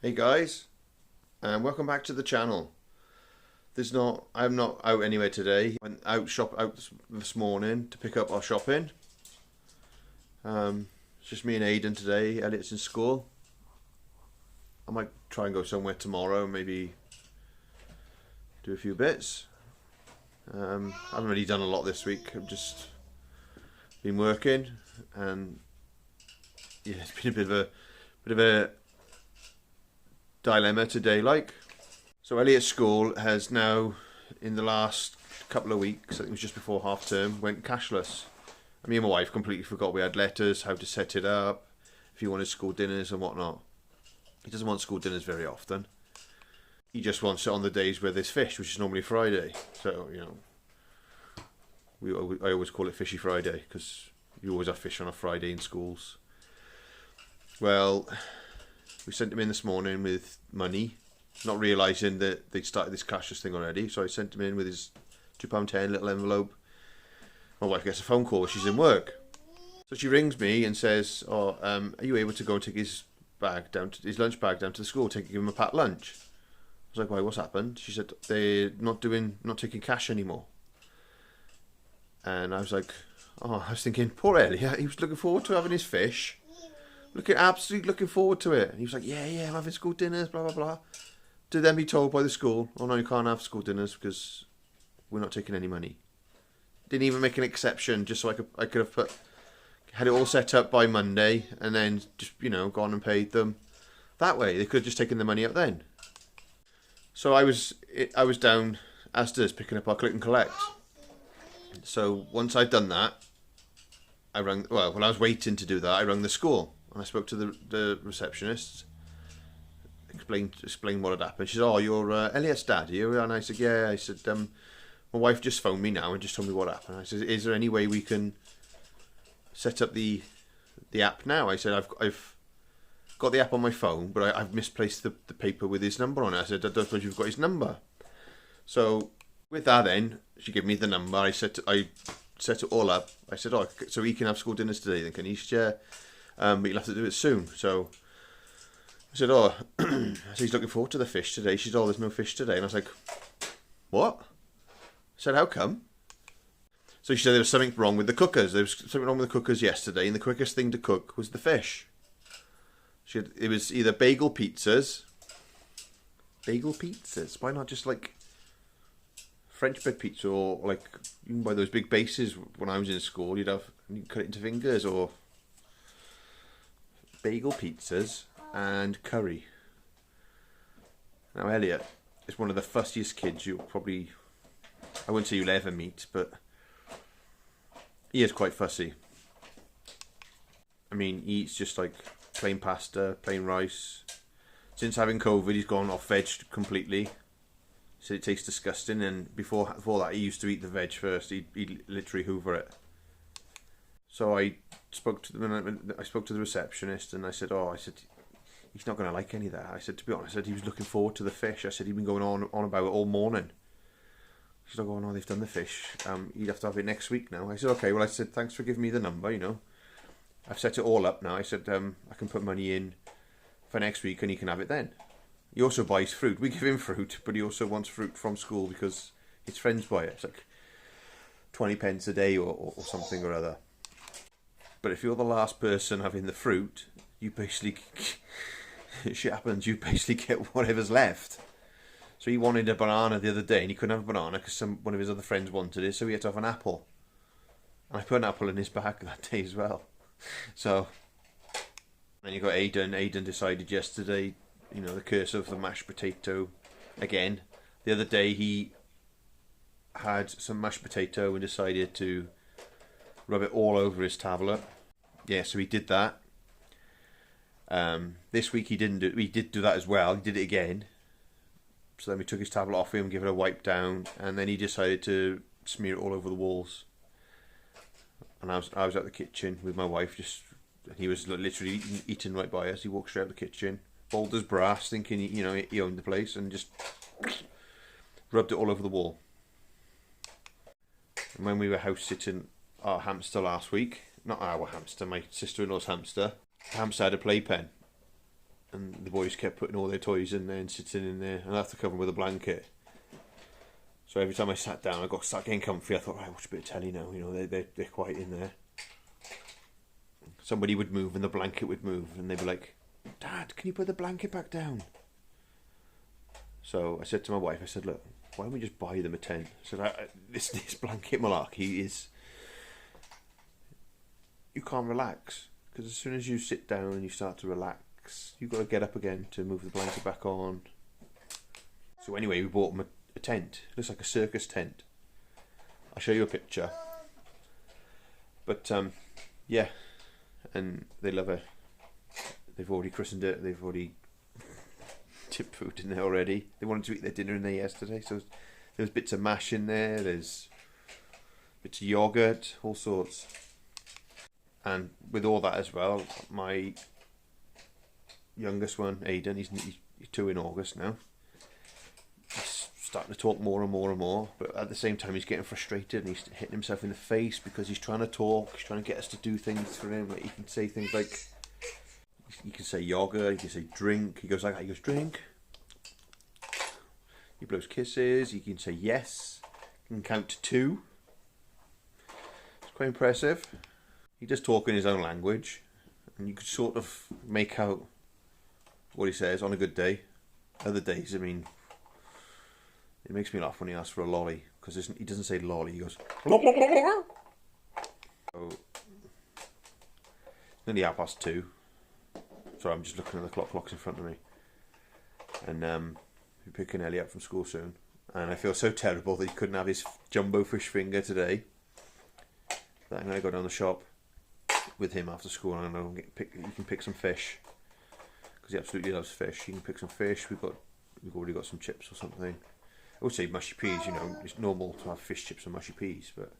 Hey guys, and welcome back to the channel. I'm not out anywhere today. Went out this morning to pick up our shopping. It's just me and Aidan today. Elliot's in school. I might try and go somewhere tomorrow, maybe do a few bits. I haven't really done a lot this week. I've just been working, and yeah, it's been a bit of a dilemma today, like. So Elliot's school has now, in the last couple of weeks, I think it was just before half term, went cashless. Me and my wife completely forgot we had letters, how to set it up, if he wanted school dinners and whatnot. He doesn't want school dinners very often. He just wants it on the days where there's fish, which is normally Friday. So, I always call it Fishy Friday, because you always have fish on a Friday in schools. Well, we sent him in this morning with money, not realising that they'd started this cashless thing already. So I sent him in with his £2.10 little envelope. My wife gets a phone call. She's in work. So she rings me and says, are you able to go and take his lunch bag down to the school, give him a packed lunch? I was like, why, what's happened? She said, they're not taking cash anymore. And I was like, I was thinking, poor Elliot, he was looking forward to having his fish. Absolutely looking forward to it. And he was like, yeah, I'm having school dinners, blah, blah, blah. To then be told by the school, oh no, you can't have school dinners because we're not taking any money. Didn't even make an exception, just so I could have had it all set up by Monday and then just, gone and paid them that way. They could have just taken the money up then. So I was down Asda's picking up our click and collect. So once I'd done that, when I was waiting to do that, I rang the school and I spoke to the receptionist. Explained what had happened. She said, "Oh, you're Elliot's dad, are you?" And I said, "Yeah." I said, "My wife just phoned me now and just told me what happened." I said, "Is there any way we can set up the app now?" I said, "I've got the app on my phone, but I've misplaced the paper with his number on it." I said, "I don't suppose you've got his number." So with that, then she gave me the number. I set it all up. I said, "Oh, so he can have school dinners today, then can he?" She said, "Yeah, but you'll have to do it soon." So I said, "Oh," so he's looking forward to the fish today. She said, "Oh, there's no fish today." And I was like, "What?" I said, "How come?" So she said there was something wrong with the cookers. There was something wrong with the cookers yesterday, and the quickest thing to cook was the fish. It was either bagel pizzas. Bagel pizzas? Why not just like French bread pizza, or like you can buy those big bases when I was in school. You cut it into fingers, or bagel pizzas and curry. Now Elliot is one of the fussiest kids I wouldn't say you'll ever meet, but he is quite fussy. He eats just like plain pasta, plain rice. Since having COVID, he's gone off veg completely. He said it tastes disgusting, and before that, he used to eat the veg first. He'd literally hoover it. So I spoke to the receptionist, and I said, he's not going to like any of that. I said, to be honest, he was looking forward to the fish. I said he'd been going on about it all morning. She said, "Oh no, they've done the fish. You'd have to have it next week now." I said, "Okay." Well, I said, "Thanks for giving me the number. I've set it all up now." I said, "I can put money in for next week, and he can have it then." He also buys fruit. We give him fruit, but he also wants fruit from school because his friends buy it. It's like 20p a day or something or other. But if you're the last person having the fruit, you basically shit happens. You basically get whatever's left. So he wanted a banana the other day, and he couldn't have a banana because one of his other friends wanted it, so he had to have an apple. And I put an apple in his bag that day as well. So then you got Aidan. Aidan decided yesterday, the curse of the mashed potato again. The other day he had some mashed potato and decided to rub it all over his tablet. Yeah, so he did that. This week he did do that as well. He did it again. So then we took his tablet off him, gave it a wipe down, and then he decided to smear it all over the walls. And I was at the kitchen with my wife, he was literally eating right by us. He walked straight out the kitchen, bold as brass, thinking he owned the place, and just rubbed it all over the wall. And when we were house sitting our hamster last week, not our hamster, my sister-in-law's hamster, the hamster had a playpen. and the boys kept putting all their toys in there and sitting in there, and I have to cover them with a blanket. So every time I sat down, I start getting comfy. I thought, right, watch a bit of telly now. You know, they're quiet in there. Somebody would move and the blanket would move, and they'd be like, "Dad, can you put the blanket back down?" So I said to my wife, I said, "Look, why don't we just buy them a tent?" I said, this blanket malarkey is, you can't relax, because as soon as you sit down and you start to relax, you've got to get up again to move the blanket back on. So anyway, we bought them a tent. It looks like a circus tent. I'll show you a picture. But yeah, and they love it. They've already christened it. They've already tipped food in there already. They wanted to eat their dinner in there yesterday, so there's bits of mash in there. There's bits of yogurt, all sorts. And with all that as well, my youngest one, Aidan, he's 2 in August now. He's starting to talk more and more and more, but at the same time he's getting frustrated and he's hitting himself in the face because he's trying to talk. He's trying to get us to do things for him. Like, he can say things like, he can say yogurt, he can say drink. He goes like that. He goes, drink. He blows kisses. He can say yes. He can count to 2. It's quite impressive. He does talk in his own language, and you could sort of make out what he says on a good day. Other days, I mean, it makes me laugh when he asks for a lolly, because he doesn't say lolly, he goes so, it's nearly 2:30. Sorry, I'm just looking at the clock's in front of me. And we're picking Ellie up from school soon, and I feel so terrible that he couldn't have his jumbo fish finger today, that I'm going to go down the shop with him after school, and you can pick some fish, because he absolutely loves fish. You can pick some fish. We've already got some chips or something. I would say mushy peas. You know, it's normal to have fish chips and mushy peas, but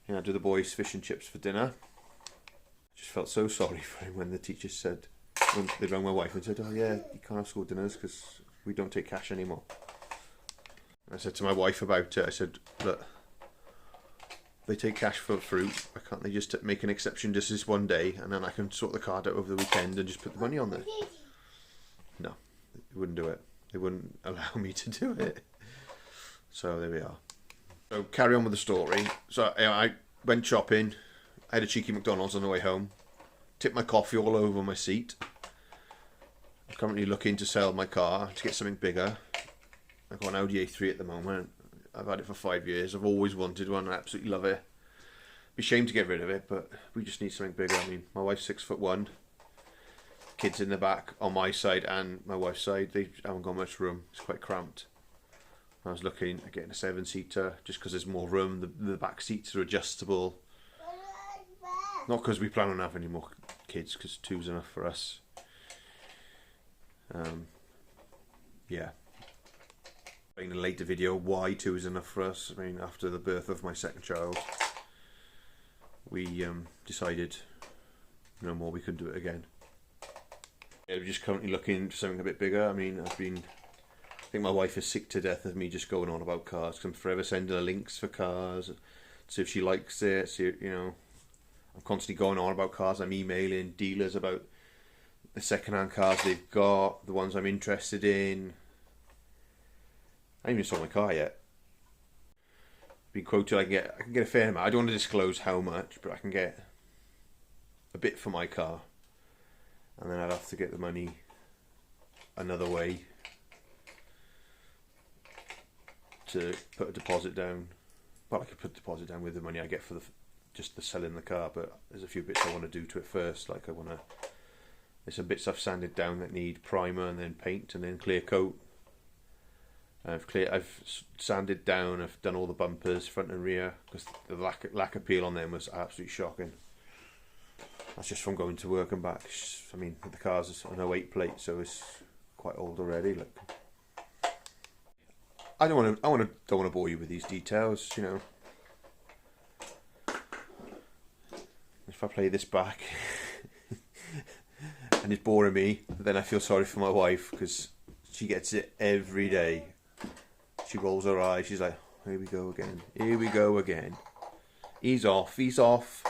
you know, I do the boys fish and chips for dinner. I just felt so sorry for him when the teacher said, when they rang my wife and said, "Oh yeah, you can't have school dinners because we don't take cash anymore." And I said to my wife about it. I said, "Look, they take cash for fruit. Why can't they just make an exception just this one day, and then I can sort the card out over the weekend and just put the money on there?" No, they wouldn't do it. They wouldn't allow me to do it. So there we are. So carry on with the story. So I went shopping. I had a cheeky McDonald's on the way home. Tipped my coffee all over my seat. I'm currently looking to sell my car to get something bigger. I've got an Audi A3 at the moment. I've had it for 5 years. I've always wanted one. I absolutely love it. Be ashamed to get rid of it, but we just need something bigger. I mean, my wife's 6'1". Kids in the back on my side and my wife's side. They haven't got much room. It's quite cramped. I was looking at getting a 7-seater just because there's more room. The back seats are adjustable. Not because we plan on having any more kids, because 2's enough for us. Yeah. In a later video, why 2 is enough for us. I mean, after the birth of my second child, we decided no more, we couldn't do it again. Yeah, we're just currently looking for something a bit bigger. I mean, I think my wife is sick to death of me just going on about cars, because I'm forever sending her links for cars, see if she likes it, see, you know, I'm constantly going on about cars. I'm emailing dealers about the second-hand cars they've got, the ones I'm interested in. I haven't even sold my car yet. Been quoted, I can get a fair amount. I don't want to disclose how much, but I can get a bit for my car, and then I'd have to get the money another way to put a deposit down. Well, I could put a deposit down with the money I get for just the selling the car, but there's a few bits I want to do to it first. Like there's some bits I've sanded down that need primer and then paint and then clear coat. I've sanded down. I've done all the bumpers, front and rear, because the lack of peel on them was absolutely shocking. That's just from going to work and back. I mean, the car's an 08 plate, so it's quite old already. Look, I don't want to bore you with these details. You know, if I play this back and it's boring me, then I feel sorry for my wife, because she gets it every day. She rolls her eyes. She's like, "Here we go again. Here we go again. He's off. He's off."